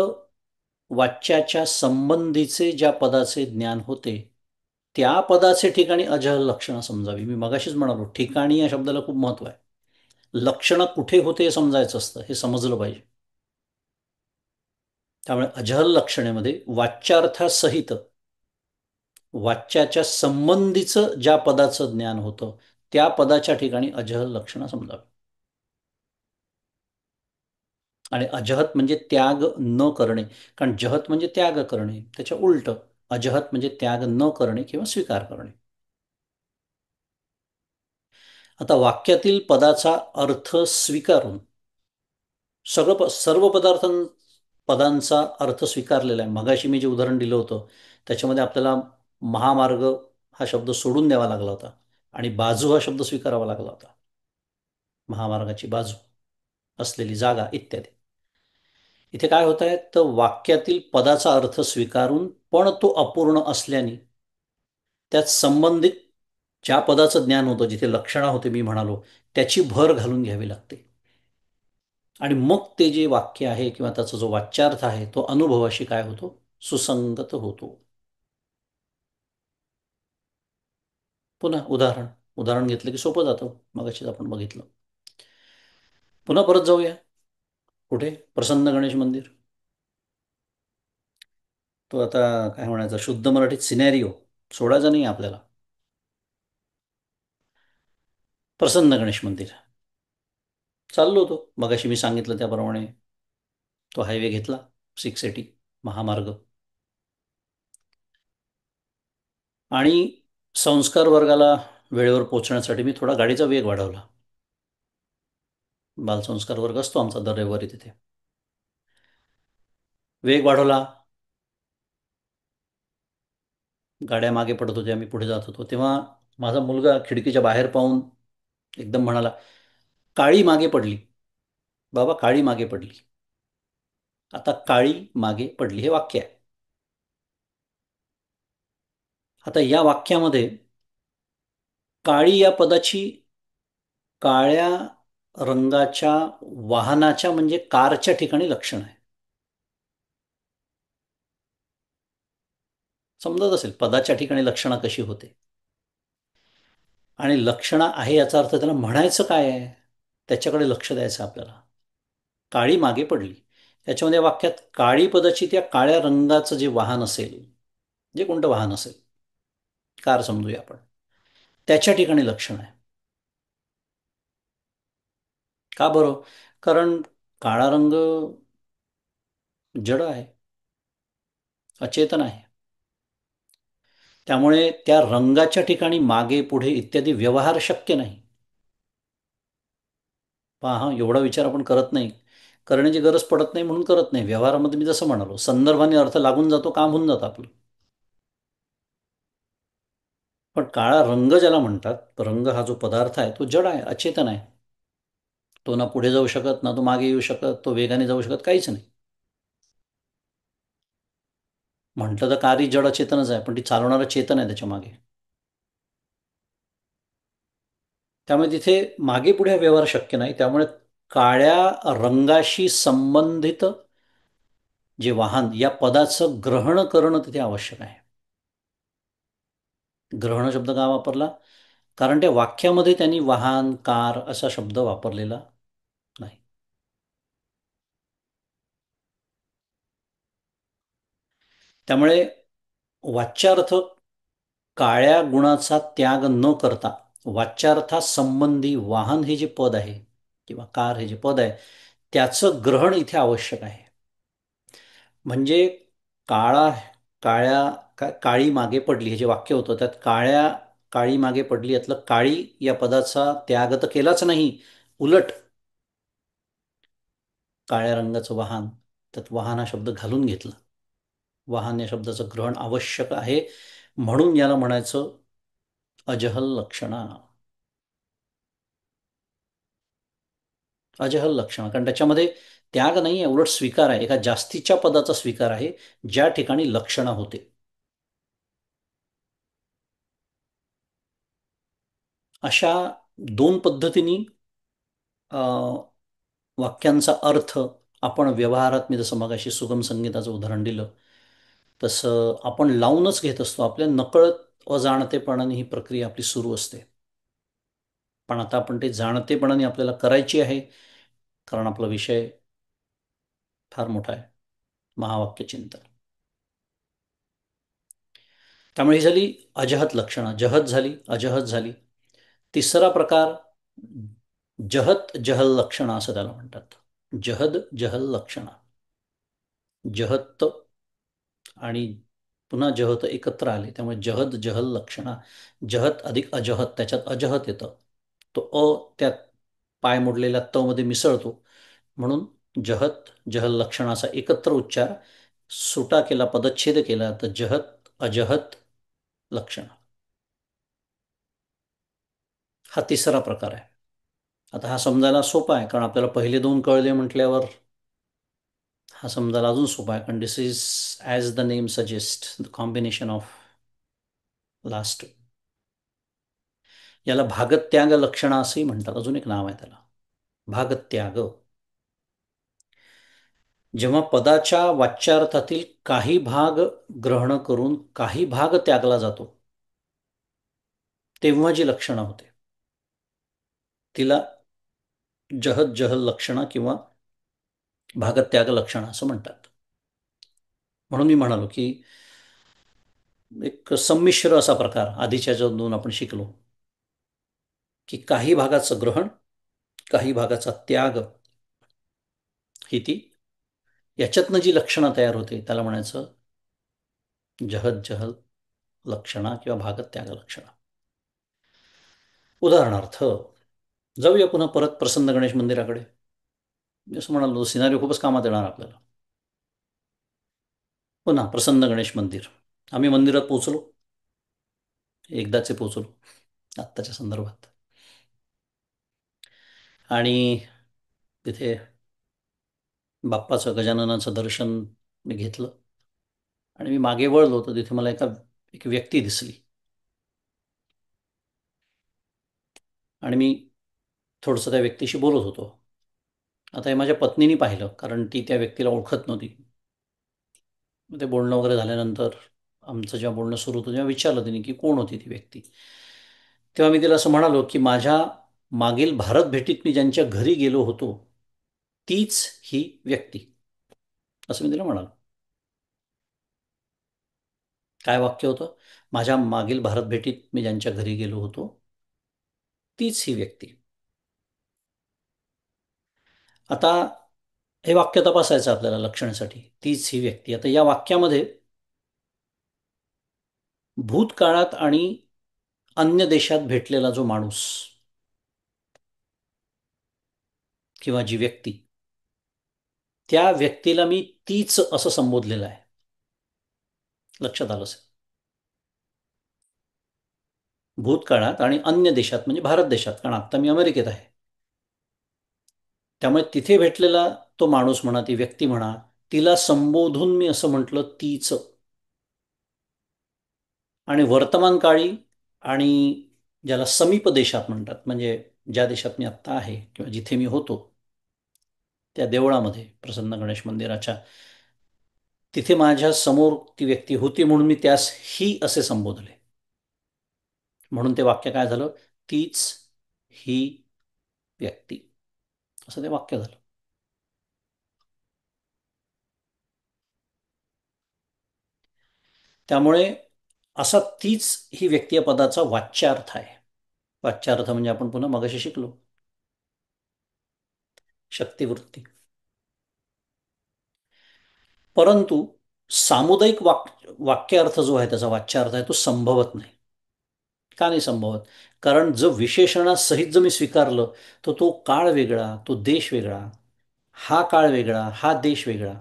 वाच्याच्या संबंधीचे ज्या पदाचे ज्ञान होते त्या पदाचे ठिकाणी अजहल लक्षणं समजावी. मी मगाशीच म्हणालो, ठिकाणी या शब्दाला खूप महत्व आहे. लक्षणं कुठे होते हे समजायचं असतं, हे समजलं पाहिजे. त्यामुळे अजहल लक्षणेमध्ये वाच्यार्थासहित वाच्याच्या संबंधीचं ज्या पदाचं ज्ञान होतं त्या पदाच्या ठिकाणी अजहल लक्षणं समजावी. आणि अजहत म्हणजे त्याग न करणे, कारण जहत म्हणजे त्याग करणे, त्याच्या उलट अजहत म्हणजे त्याग न करणे किंवा स्वीकार करणे. आता वाक्यातील पदाचा अर्थ स्वीकारून सर्व पदांचा अर्थ स्वीकारलेला आहे. मगाशी मी जे उदाहरण दिलं होतं त्याच्यामध्ये आपल्याला महामार्ग हा शब्द सोडून द्यावा लागला होता आणि बाजू हा शब्द स्वीकारावा लागला होता. महामार्गाची बाजू, असलेली जागा इत्यादी. इथे काय होत आहे, तर वाक्यातील पदाचा अर्थ स्वीकारून पण तो अपूर्ण असल्याने त्यात संबंधित ज्या पदाचं ज्ञान होतं, जिथे लक्षणा होते मी म्हणालो, त्याची भर घालून घ्यावी लागते. आणि मग ते जे वाक्य आहे किंवा त्याचा जो वाच्यार्थ आहे तो अनुभवाशी काय होतो, सुसंगत होतो. पुन्हा उदाहरण घेतलं की सोपं जातं, मगाशीच आपण बघितलं. पुन्हा परत जाऊया. कुठे, प्रसन्न गणेश मंदिर. तो आता काय म्हणायचं, शुद्ध मराठीत सिनॅरिओ सोडायचा नाही आपल्याला. प्रसन्न गणेश मंदिर चाललो होतो, मगाशी मी सांगितलं त्याप्रमाणे तो हायवे घेतला, 680 महामार्ग, आणि संस्कार वर्गाला वेळेवर पोहोचण्यासाठी मी थोडा गाडीचा वेग वाढवला. बालसंस्कार वर्ग असतो आमचा दर रविवारी तिथे. वेग वाढवला, गाड्या मागे पडत होत्या, मी पुढे जात होतो, तेव्हा माझा मुलगा खिडकीच्या बाहेर पाहून एकदम म्हणाला, काळी मागे पडली बाबा, काळी मागे पडली. आता काळी मागे पडली हे वाक्य आहे. आता या वाक्यामध्ये काळी या पदाची काळ्या रंगाच्या वाहनाच्या म्हणजे कारच्या ठिकाणी लक्षण आहे. समजत असेल पदाच्या ठिकाणी लक्षणा कशी होते. आणि लक्षणा आहे याचा अर्थ त्याला म्हणायचं काय आहे त्याच्याकडे लक्ष द्यायचं आपल्याला. काळी मागे पडली, याच्यामध्ये वाक्यात काळी पदाची त्या काळ्या रंगाचं जे वाहन असेल, जे कोणतं वाहन असेल, कार समजूया आपण, त्याच्या ठिकाणी लक्षण आहे. का बरं, कारण काळा रंग जड आहे, अचेतन आहे. त्यामुळे त्या रंगाच्या ठिकाणी मागे पुढे इत्यादी व्यवहार शक्य नाही. पहा, हा एवढा विचार आपण करत नाही, करण्याची गरज पडत नाही म्हणून करत नाही. व्यवहारामध्ये मी जसं म्हणालो, संदर्भाने अर्थ लागून जातो, काम होऊन जातं आपलं. पण काळा रंग ज्याला म्हणतात, रंग हा जो पदार्थ आहे तो जड आहे, अचेतन आहे. तो ना पुढे जाऊ शकत, ना तो मागे येऊ शकत, तो वेगाने जाऊ शकत, काहीच नाही. म्हटलं तर कार ही जड अचेतनच आहे, पण ती चालवणारं चेतन आहे त्याच्या मागे. त्यामुळे तिथे मागे पुढे व्यवहार शक्य नाही. त्यामुळे काळ्या रंगाशी संबंधित जे वाहन, या पदाचं ग्रहण करणं तिथे आवश्यक आहे. ग्रहण शब्द का वापरला? कारण त्या वाक्यामध्ये त्यांनी वाहन, कार असा शब्द वापरलेला नाही. त्यामुळे वाच्यार्थ काळ्या गुणाचा त्याग न करता वाच्यार्थासंबंधी वाहन हे जे पद आहे किंवा कार हे जे पद आहे त्याचं ग्रहण इथे आवश्यक आहे. म्हणजे काळा काळी मागे पडली हे जे वाक्य होतं, त्यात काळी मागे पडली यातलं काळी या पदाचा त्याग तर केलाच नाही, उलट काळ्या रंगाचं वाहन, त्यात वाहन हा शब्द घालून घेतला. वाहन या शब्दाचं ग्रहण आवश्यक आहे, म्हणून याला म्हणायचं अजहल लक्षणा. अजहल लक्षणा, कारण त्याच्यामध्ये त्याग नाही आहे, उलट स्वीकार आहे. एका जास्तीच्या पदाचा स्वीकार आहे ज्या ठिकाणी लक्षणा होते. अशा दोन पद्धतीने वाक्यांचा अर्थ आपण व्यवहारात, मी जसं मगाशी सुगम संगीताचं उदाहरण दिलं तसं आपण लावूनच घेत असतो. आपल्या नकळत अजाणतेपणाने ही प्रक्रिया आपली सुरू असते. पण आता आपण ते जाणतेपणाने आपल्याला करायची आहे, कारण आपला विषय फार मोठा आहे, महावाक्य चिंतन. त्यामुळे ही झाली अजहत लक्षणा. जहत झाली, अजहत झाली. तिसरा प्रकार जहत जहल लक्षणा असं त्याला म्हणतात. जहद जहल लक्षणा. जहत आणि पुन्हा जहत एकत्र आले, त्यामुळे जहद जहल लक्षणा. जहत अधिक अजहत, त्याच्यात अजहत येतं. तो त्यात पाय मोडलेल्या त मध्ये मिसळतो, म्हणून जहत जहल लक्षणाचा एकत्र उच्चार, सुटा केला, पदच्छेद केला तर जहत अजहत लक्षण. हा तिसरा प्रकार आहे. आता हा समजायला सोपा आहे, कारण आपल्याला पहिले दोन कळले म्हटल्यावर हा समजायला अजून सोपा आहे, कारण this is as the name suggest the combination of last. याला भागत्याग लक्षणा असंही म्हणतात, अजून एक नाव आहे त्याला, भागत्याग. जेव्हा पदाच्या वाच्यार्थातील काही भाग ग्रहण करून काही भाग त्यागला जातो, तेव्हा जी लक्षणा होते तिला जहत जहल लक्षणा किंवा भागत्याग लक्षणा असं म्हणतात. म्हणून मी म्हणालो की एक संमिश्र असा प्रकार आधीच्या दोन आपण शिकलो, की काही भागाचं ग्रहण, काही भागाचा त्याग, ही ती याच्यातनं जी लक्षणं तयार होते त्याला म्हणायचं जहत जहल लक्षणा किंवा भागत्याग लक्षणा. उदाहरणार्थ जाऊया पुन्हा परत प्रसन्न गणेश मंदिराकडे. जसं म्हणालो सिनारिओ खूपच कामात येणार आपल्याला. पुन्हा प्रसन्न गणेश मंदिर. आम्ही मंदिरात पोहोचलो, एकदाचे पोहोचलो आत्ताच्या संदर्भात, आणि तिथे बाप्पाचं गजाननाचं दर्शन मी घेतलं आणि मी मागे वळलो तर तिथे मला एक व्यक्ती दिसली आणि मी थोडंसं त्या व्यक्तीशी बोलत होतो. आता हे माझ्या पत्नीने पाहिलं, कारण ती त्या व्यक्तीला ओळखत नव्हती. ते बोलणं वगैरे झाल्यानंतर आमचं जेव्हा बोलणं सुरू होतं तेव्हा विचारलं तिने की कोण होती ती व्यक्ती. तेव्हा मी तिला असं म्हणालो की माझ्या मागील भारत भेटीत मी ज्यांच्या घरी गेलो होतो तीच ही व्यक्ती, असं मी तिला म्हणालो. काय वाक्य होतं? माझ्या मागील भारत भेटीत मी ज्यांच्या घरी गेलो होतो तीच ही व्यक्ती. आता हे वाक्य तपासायचं आपल्याला लक्षणासाठी, तीच ही व्यक्ती. आता या वाक्यामध्ये भूतकाळात आणि अन्य देशात भेटलेला जो माणूस किंवा जी व्यक्ती, त्या व्यक्तीला मी तीच असं संबोधलेलं आहे. लक्षात आलं असेल. भूतकाळात आणि अन्य देशात म्हणजे भारत देशात, कारण आत्ता मी अमेरिकेत आहे. त्यामुळे तिथे भेटलेला तो माणूस म्हणा, ती व्यक्ती म्हणा, तिला संबोधून मी असं म्हटलं तीच. आणि वर्तमान काळी आणि ज्याला समीप देशात म्हणतात, म्हणजे ज्या देशात मी आत्ता आहे किंवा जिथे मी होतो त्या देवळामध्ये, प्रसन्न गणेश मंदिराच्या तिथे माझ्या समोर ती व्यक्ती होती म्हणून मी त्यास ही असे संबोधले. म्हणून ते वाक्य काय झालं? तीच ही व्यक्ती, असं ते वाक्य झालं. त्यामुळे असा तीच ही व्यक्ती या पदाचा वाच्यार्थ आहे. वाच्यार्थ म्हणजे आपण पुन्हा मगाशी शिकलो, शक्तिवृत्ती. परंतु सामुदायिक वाक्यार्थ जो आहे, त्याचा वाच्यार्थ आहे, तो संभवत नाही. का नाही संभवत? कारण जर विशेषणासहित जर मी स्वीकारलं तर तो काळ वेगळा, तो देश वेगळा, हा काळ वेगळा, हा देश वेगळा.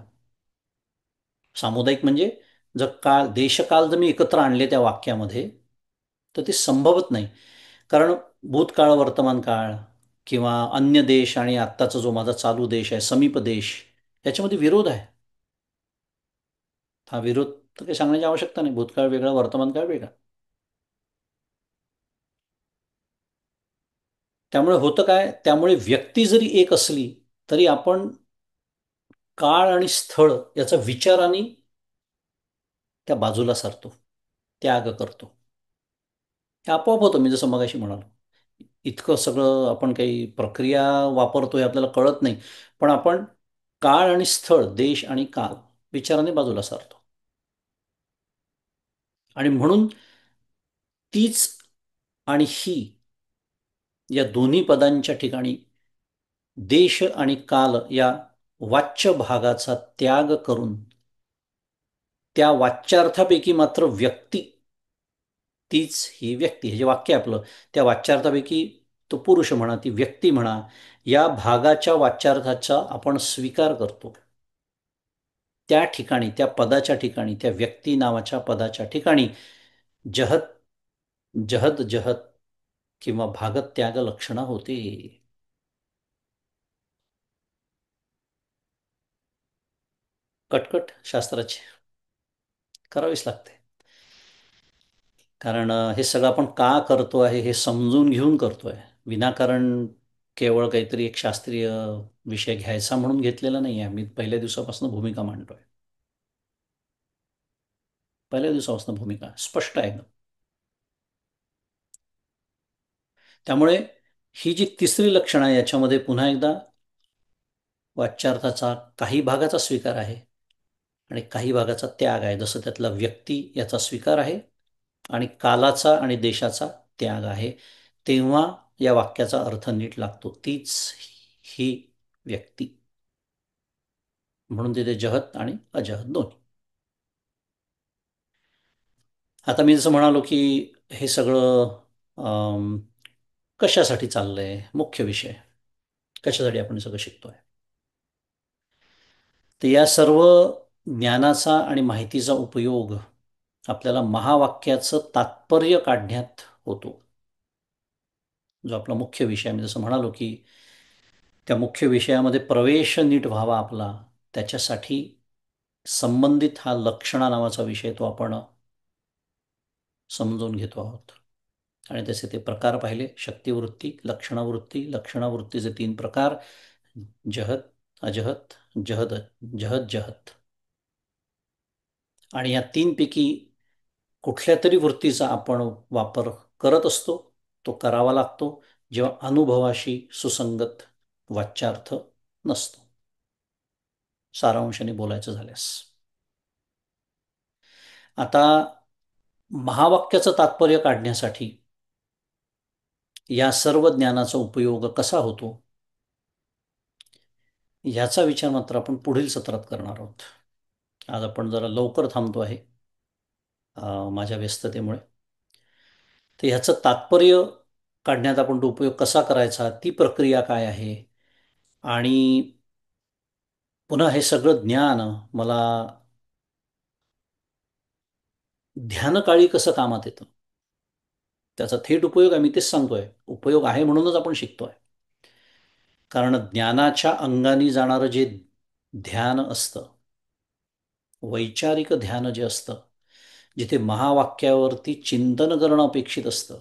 सामुदायिक म्हणजे जर काळ देशकाल जर मी एकत्र आणले त्या वाक्यामध्ये तर ते संभवत नाही. कारण भूतकाळ, वर्तमान काळ किंवा अन्य देश आणि आत्ताचा जो माझा चालू देश आहे, समीप देश, याच्यामध्ये विरोध आहे. हा विरोध तर काही सांगण्याची आवश्यकता नाही. भूतकाळ वेगळा, वर्तमान काळ वेगळा. त्यामुळे होतं काय? त्यामुळे व्यक्ती जरी एक असली तरी आपण काळ आणि स्थळ याचा विचाराने त्या बाजूला सरतो, त्याग करतो. हे आपोआप होतं. मी जसं मगाशी म्हणालो, इतकं सगळं आपण काही प्रक्रिया वापरतोय आपल्याला कळत नाही, पण आपण काळ आणि स्थळ, देश आणि काल विचाराने बाजूला सारतो. आणि म्हणून तीच आणि ही या दोन्ही पदांच्या ठिकाणी देश आणि काल या वाच्य भागाचा त्याग करून त्या वाच्यार्थापैकी मात्र व्यक्ती, तीच ही व्यक्ती, हे जे वाक्य आहे आपलं, त्या वाच्यार्थापैकी तो पुरुष म्हणा, ती व्यक्ती म्हणा, या भागाच्या वाच्यार्थाचा आपण स्वीकार करतो. त्या ठिकाणी, त्या पदाच्या ठिकाणी, त्या व्यक्ती नावाच्या पदाच्या ठिकाणी जहत जहत जहत किंवा भागत त्याग लक्षणा होते. कटकट शास्त्राची करावीच लागते. कारण हे सगळं आपण का करतो आहे हे समजून घेऊन करतो आहे. विनाकारण केवळ काहीतरी एक शास्त्रीय विषय घ्यायचा म्हणून घेतलेला नाही आहे. मी पहिल्या दिवसापासून भूमिका मांडतोय. पहिल्या दिवसापासून भूमिका स्पष्ट आहे एकदम. त्यामुळे ही जी तिसरी लक्षण आहे याच्यामध्ये पुन्हा एकदा वाच्यार्थाचा काही भागाचा स्वीकार आहे आणि काही भागाचा त्याग आहे. जसं त्यातला व्यक्ती याचा स्वीकार आहे आणि कालाचा आणि देशाचा त्याग आहे. तेव्हा या वाक्याचा अर्थ नीट लागतो. तीच ही व्यक्ती. म्हणून तिथे जहत आणि अजहत दोन्ही. आता मी जसं म्हणालो की हे सगळं कशासाठी चाललंय, मुख्य विषय कशासाठी आपण हे सगळं शिकतोय. तर या सर्व ज्ञानाचा आणि माहितीचा उपयोग आपल्याला महावाक्याचं तात्पर्य काढण्यात होतो. जो आपला मुख्य विषय, मी जसं म्हणालो की त्या मुख्य विषयामध्ये प्रवेश नीट व्हावा आपला, त्याच्यासाठी संबंधित हा लक्षणा नावाचा विषय तो आपण समजून घेतो आहोत. आणि त्याचे ते प्रकार पाहिले, शक्तिवृत्ती, लक्षणावृत्ती, लक्षणावृत्तीचे 3 प्रकार, जहत, अजहत, जहद जहत जहत. आणि या 3 पैकी कुठल्या तरी वृत्तीचा आपण वापर करत असतो. तो करावा लागतो जेव्हा अनुभवाशी सुसंगत वाच्यार्थ नसतो. सारांशाने बोलायचं झाल्यास, आता महावाक्याचं तात्पर्य काढण्यासाठी या सर्व ज्ञानाचा उपयोग कसा होतो याचा विचार मात्र आपण पुढील सत्रात करणार आहोत. आज आपण जरा लवकर थांबतो आहे माझ्या व्यस्ततेमुळे. तर ह्याचं तात्पर्य काढण्यात आपण तो उपयोग कसा करायचा, ती प्रक्रिया काय आहे, आणि पुन्हा हे सगळं ज्ञान मला ध्यानकाळी कसं कामात येतं, त्याचा थेट उपयोग आहे, मी तेच सांगतोय, उपयोग आहे म्हणूनच आपण शिकतोय. कारण ज्ञानाच्या अंगाने जाणारं जे ध्यान असतं, वैचारिक ध्यान जे असतं, जिथे महावाक्यावरती चिंतन करणं अपेक्षित असतं,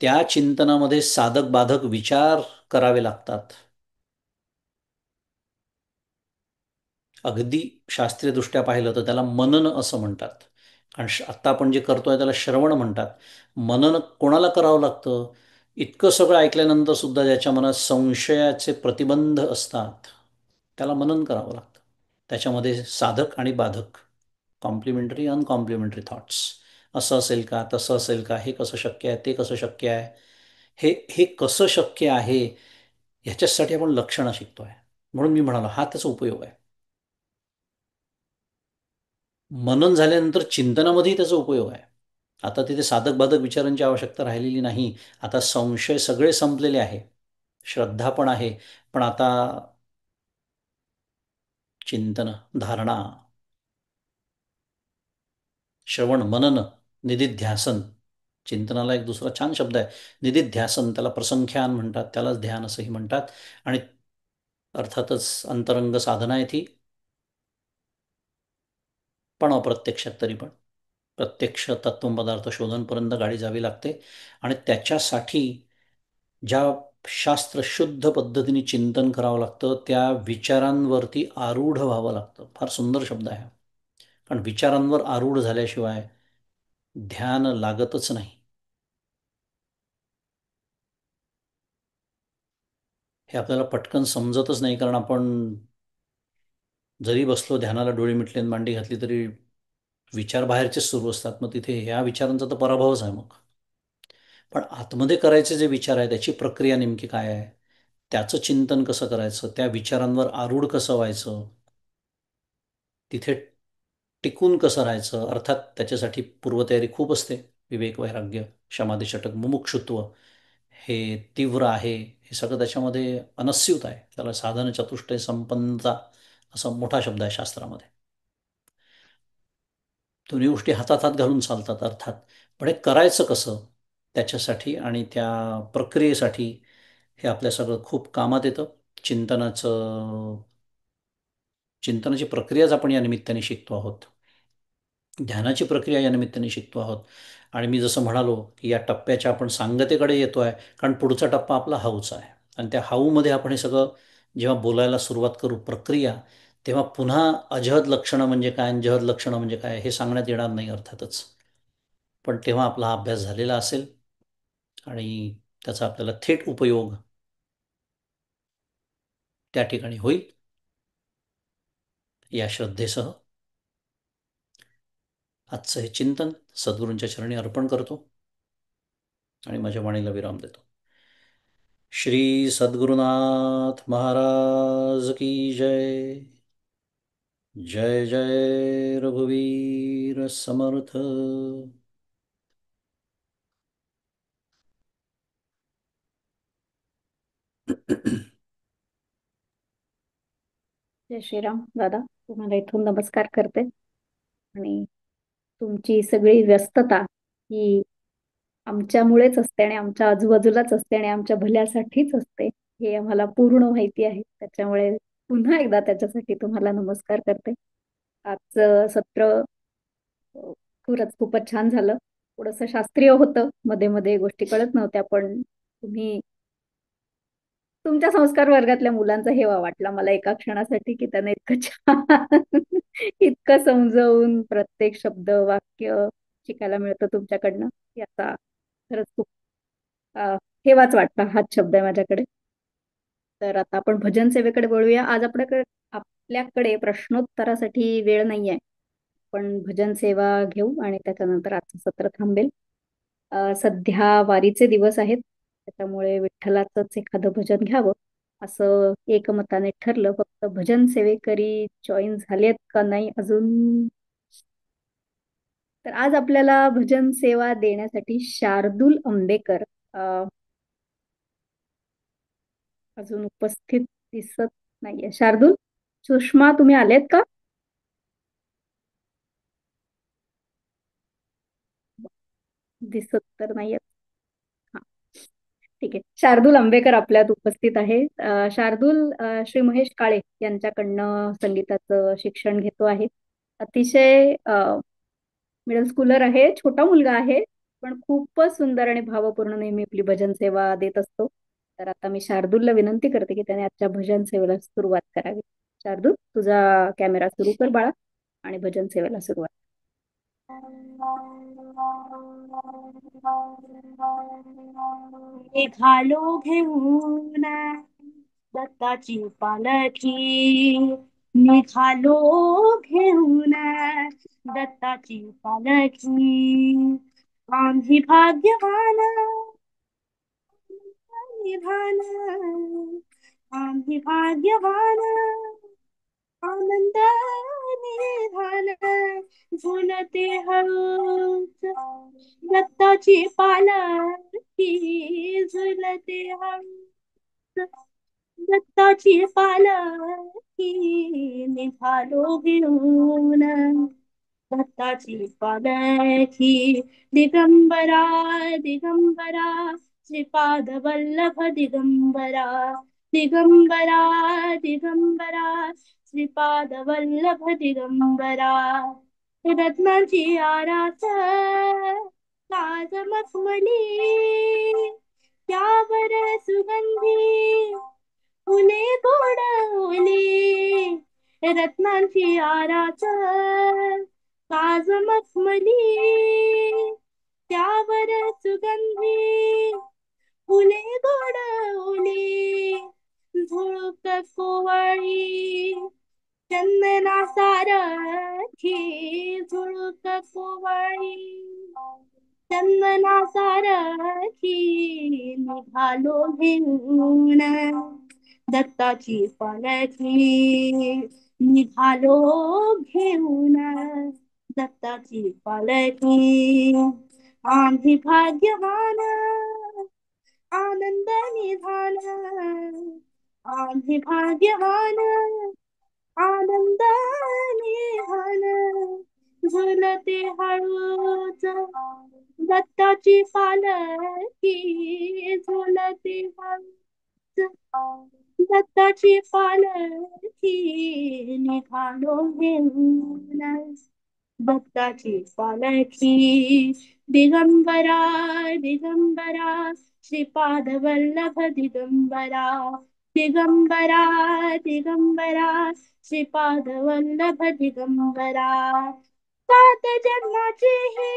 त्या चिंतनामध्ये साधक बाधक विचार करावे लागतात. अगदी शास्त्रीयदृष्ट्या पाहिलं तर त्याला मनन असं म्हणतात. कारण आत्ता आपण जे करतोय त्याला श्रवण म्हणतात. मनन कोणाला करावं लागतं? इतकं सगळं ऐकल्यानंतर सुद्धा ज्याच्या मनात संशयाचे प्रतिबंध असतात, त्याला मनन करावं लागतं. त्याच्यामध्ये साधक आणि बाधक, कॉम्प्लिमेंटरी अनकॉम्प्लिमेंटरी थॉट्स, असं असेल का, तसं असेल का, हे कसं शक्य आहे, ते कसं शक्य आहे, हे हे कसं शक्य आहे, ह्याच्यासाठी आपण लक्षणं शिकतोय. म्हणून मी म्हणालो हा त्याचा उपयोग आहे. मनन झाल्यानंतर चिंतनामध्येही त्याचा उपयोग आहे. आता तिथे साधक बाधक विचारांची आवश्यकता राहिलेली नाही. आता संशय सगळे संपलेले आहे, श्रद्धा पण आहे, पण आता चिंतन, धारणा, श्रवण, मनन, निधिध्यासन. चिंतनाला एक दुसरा छान शब्द आहे, निधिध्यासन. त्याला प्रसंख्यान म्हणतात, त्यालाच ध्यान असंही म्हणतात. आणि अर्थातच अंतरंग साधना आहे ती, पण अप्रत्यक्षात तरी पण प्रत्यक्ष तत्वपदार्थ शोधनपर्यंत गाडी जावी लागते. आणि त्याच्यासाठी ज्या शास्त्रशुद्ध पद्धतीने चिंतन करावं लागतं, त्या विचारांवरती आरूढ व्हावं लागतं. फार सुंदर शब्द आहे. कारण विचारांवर आरूढ झाल्याशिवाय ध्यान लागतच नाही. हे आपल्याला पटकन समजतच नाही. कारण आपण जरी बसलो ध्यानाला, डोळे मिटले, मांडी घातली, तरी विचार बाहेरचेच सुरू असतात. मग तिथे ह्या विचारांचा तर पराभवच आहे. मग पण आतमध्ये करायचे जे विचार आहे त्याची प्रक्रिया नेमकी काय आहे, त्याचं चिंतन कसं करायचं, त्या विचारांवर आरूढ कसं व्हायचं, तिथे टिकून कसं राहायचं. अर्थात त्याच्यासाठी पूर्वतयारी खूप असते. विवेक, वैराग्य, समाधी, षटक, मुमुक्षुत्व हे तीव्र आहे. हे सगळं त्याच्यामध्ये अनस्यूत आहे. त्याला साधन चतुष्टय संपन्नता असा मोठा शब्द आहे शास्त्रामध्ये. दोन्ही गोष्टी हातात हात घालून चालतात अर्थात. पण हे करायचं कसं, त्याच्यासाठी आणि त्या प्रक्रियेसाठी हे आपल्या सगळं खूप कामात येतं. चिंतनाची प्रक्रियाच आपण या निमित्ताने शिकतो आहोत. ध्यानाची प्रक्रिया या निमित्ताने शिकतो आहोत. आणि मी जसं म्हणालो की या टप्प्याच्या आपण सांगतेकडे येतो आहे, कारण पुढचा टप्पा आपला हाऊचा आहे. आणि त्या हाऊमध्ये आपण हे सगळं जेव्हा बोलायला सुरुवात करू, प्रक्रिया, तेव्हा पुन्हा अजहद लक्षणं म्हणजे काय आणि जहद लक्षणं म्हणजे काय हे सांगण्यात येणार नाही अर्थातच. पण तेव्हा आपला हा अभ्यास झालेला असेल आणि त्याचा आपल्याला थेट उपयोग त्या ठिकाणी होईल. या श्रद्धेसह आजचं हे चिंतन सद्गुरूंच्या चरणी अर्पण करतो आणि माझ्या वाणीला विराम देतो. श्री सद्गुरुनाथ महाराज की जय. जय जय रघुवीर समर्थ. जय श्रीराम. दादा, तुम्हाला इथून नमस्कार करते. आणि तुमची सगळी व्यस्तता ही आमच्यामुळेच असते आणि आमच्या आजूबाजूलाच असते आणि आमच्या भल्यासाठीच असते, हे आम्हाला पूर्ण माहिती आहे. त्याच्यामुळे पुन्हा एकदा त्याच्यासाठी तुम्हाला नमस्कार करते. आजचं सत्र खरंच खूपच छान झालं. थोडंसं शास्त्रीय होतं, मध्ये मध्ये गोष्टी कळत नव्हत्या, पण तुम्ही तुमच्या संस्कार वर्गातल्या मुलांचा हेवा वाटला मला एका क्षणासाठी, की त्यांना इतकं छान इतकं समजवून प्रत्येक शब्द वाक्य शिकायला मिळतं तुमच्याकडनं. याचा खरंच खूप अ, हेवाच वाटला, हाच शब्द आहे माझ्याकडे. तर आता आपण भजन सेवेकडे वळूया. आज आपल्याकडे प्रश्नोत्तरासाठी वेळ नाहीये. पण भजन सेवा घेऊ आणि त्याच्यानंतर आजचं सत्र थांबेल. सध्या वारीचे दिवस आहेत, त्याच्यामुळे विठ्ठलाचंच एखादं भजन घ्यावं असं एकमताने ठरलं. फक्त भजन सेवेकरी जॉईन झालेत का नाही अजून. तर आज आपल्याला भजन सेवा देण्यासाठी शार्दूल आंबेकर अजून उपस्थित दिसत नाहीये. शार्दूल, सुषमा, तुम्ही आलेत का? दिसत तर नाहीये. हा, ठीक आहे. शार्दूल आंबेकर आपल्यात उपस्थित आहे. शार्दूल श्री महेश काळे यांच्याकडनं संगीताचं शिक्षण घेतो आहे. अतिशय मिडल स्कूलर आहे, छोटा मुलगा आहे, पण खूपच सुंदर आणि भावपूर्ण नेहमी आपली भजन सेवा देत असतो. तर आता मी शार्दूलला विनंती करते की त्याने आजच्या भजन सेवेला सुरुवात करावी. शार्दूल, तुझा कॅमेरा सुरू कर बाळा आणि भजन सेवेला सुरुवात. निघालो घेऊन दत्ताची पालखी, निघालो घेऊन दत्ताची पालखी. आम्ही भाग्यवान, निभान, आम्ही भाग्यवान, आनंद निधान, झुलते हळूच दत्ताची पालखी, झुलते हळूच दत्ताची पालखी. निघालो घेऊन दत्ताची पालखी. दिगंबरा दिगंबरा श्रीपाद वल्लभ दिगंबरा, दिगंबरा दिगंबरा श्रीपाद वल्लभ दिगंबरा. रत्नाची आरास साज मखमली, त्यावर सुगंधी फुले गोडवली. रत्नांची आरास साज मखमली, त्यावर सुगंधी फुले गोडवली. झुळूक कोवळी चंदना सारखी, झुळूक कोवळी चंदना सारखी. निघालो घेऊन दत्ताची पालखी, निघालो घेऊन दत्ताची पालखी. आम्ही भाग्यवान, आनंद निधान, आम्ही भाग्यवान, आनंद निधान, झुलते हळूच दत्ताची पालखी, झुलते हळूच दत्ताची पालखी. निघालो घेऊन दत्ताची पालखी. दिगंबरा दिगंबरा श्रीपाद वल्लभ दिगंबरा, दिगंबरा दिगंबरा श्रीपाद वल्लभ दिगंबरा. सात जन्माची ही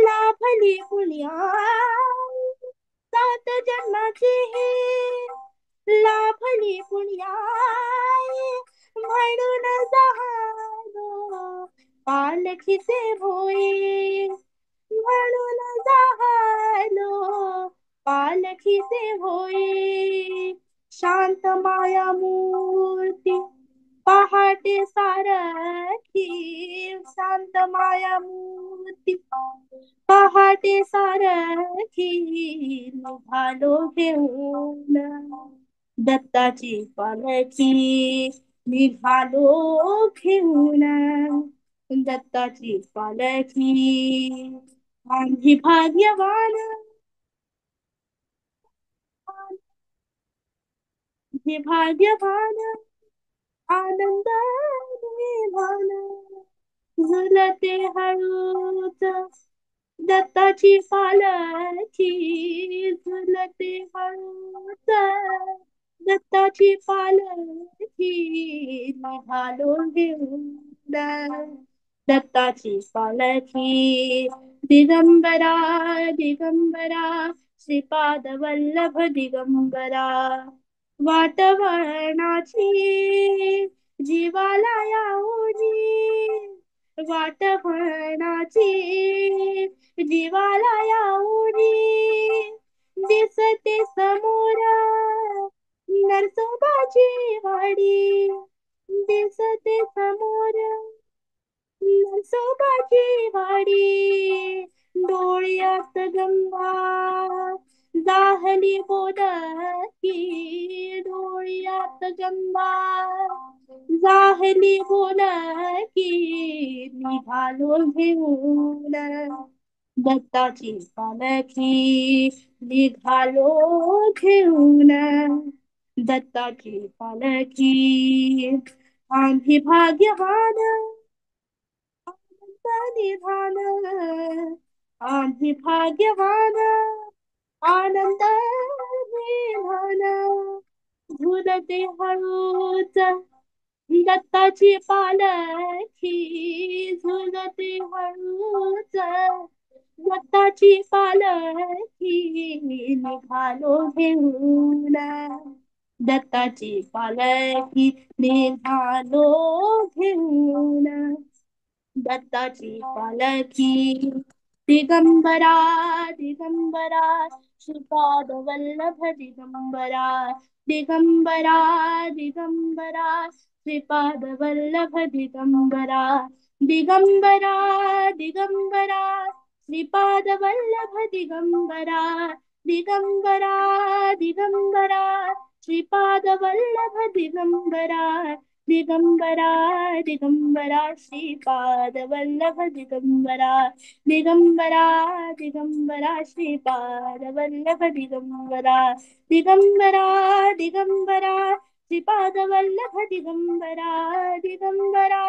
लाभली पुण्या, सात जन्माची ही लाभली पुण्या. म्हणून जहालो पालखीचे भोई, म्हणून जहालो पालखीचे भोई. शांत माया मूर्ती पहाटे सारखी, शांत माया मूर्ती पहाटे सारखी. निघालो घेऊन दत्ताची पालखी, निघालो घेऊन दत्ताची पालखी. आम्ही भाग्यवान, आम्ही भाग्यवान, आनंद निधान, झुलते हळूच दत्ताची पालखी, झुलते हळूच दत्ताची पालखी. निघालो घेऊन दत्ताची पालखी. दिगंबरा दिगंबरा श्रीपाद वल्लभ दिगंबरा. वाटवळणाची जीवाला याऊनी, वाटवळणाची जीवाला याऊनी. दिसते समोर नरसोबाची वाडी, दिसते समोर नरसोबाची वाडी. डोळ्यात गंगा जाहली बोलकी, डोळ्यात गंगा जाहली बोलकी. निघालो घेऊन दत्ताची पालखी निघालो घेऊन, दत्ताची पालखी आम्ही भाग्यवान, आनंद निधान, आम्ही भाग्यवान, आनंद निधान, झुलते हळूच दत्ताची पालखी, झुलते हळूच दत्ताची पालखी निघालो घेऊन, दत्ताची पालखी निघालो घेऊन, दत्ताची पालखी दिगंबरा दिगंबरा श्रीपाद वल्लभ दिगंबरा, दिगंबरा दिगंबरा श्रीपाद वल्लभ दिगंबरा, दिगंबरा दिगंबरा श्रीपाद वल्लभ दिगंबरा, दिगंबरा दिगंबरा श्रीपाद वल्लभ दिगंबरा, दिगंबरा दिगंबरा श्रीपाद वल्लभ दिगंबरा, दिगंबरा दिगंबरा श्रीपाद वल्लभ दिगंबरा, दिगंबरा दिगंबरा श्रीपाद वल्लभ दिगंबरा, दिगंबरा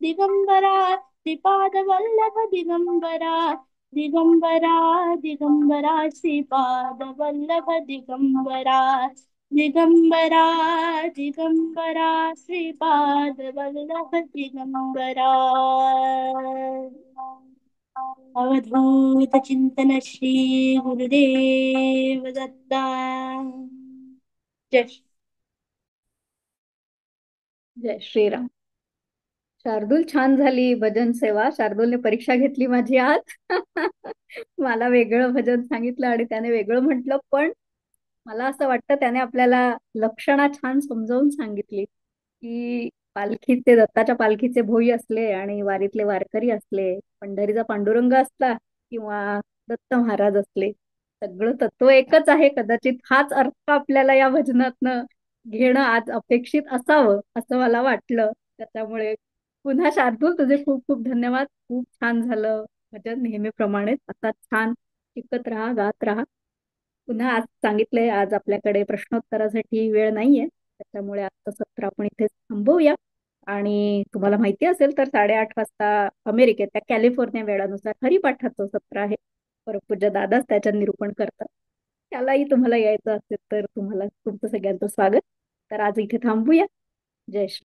दिगंबरा श्रीपाद वल्लभ दिगंबरा, दिगंबरा दिगंबरा श्रीपाद वल्लभ दिगंबरा, दिगंबरा दिगंबरा श्रीपाद वल्लभ दिगंबरा. अवधूत चिंतन श्री गुरुदेव दत्ता. जय श्री. जय श्रीराम. शार्दूल, छान झाली भजन सेवा. शार्दूलने परीक्षा घेतली माझी आज. मला वेगळं भजन सांगितलं आणि त्याने वेगळं म्हटलं, पण मला असं वाटतं त्याने आपल्याला लक्षणा छान समजावून सांगितली की पालखीचे, दत्ताच्या पालखीचे भोई असले आणि वारीतले वारकरी असले, पंढरीचा पांडुरंग असला किंवा दत्त महाराज असले, सगळं तत्व एकच आहे. कदाचित हाच अर्थ आपल्याला या भजनातनं घेणं आज अपेक्षित असावं असं मला वाटलं. त्याच्यामुळे पुन्हा शार्दूल, तुझे खूप खूप धन्यवाद. खूप छान झालं भजन, नेहमीप्रमाणेच आता छान शिकत राहा, गात राहा. पुन्हा आज सांगितलंय, आज आपल्याकडे प्रश्नोत्तरासाठी वेळ नाहीये, त्याच्यामुळे आजचं सत्र आपण इथेच थांबवूया. आणि तुम्हाला माहिती असेल तर 8:30 वाजता अमेरिकेत, त्या कॅलिफोर्निया वेळानुसार हरिपाठाचं सत्र आहे. परमपूज्य दादाच त्याच्यात निरूपण करतात. त्यालाही तुम्हाला यायचं असेल तर तुम्हाला तुमचं सगळ्यांचं स्वागत. तर आज इथे थांबूया. जय श्री.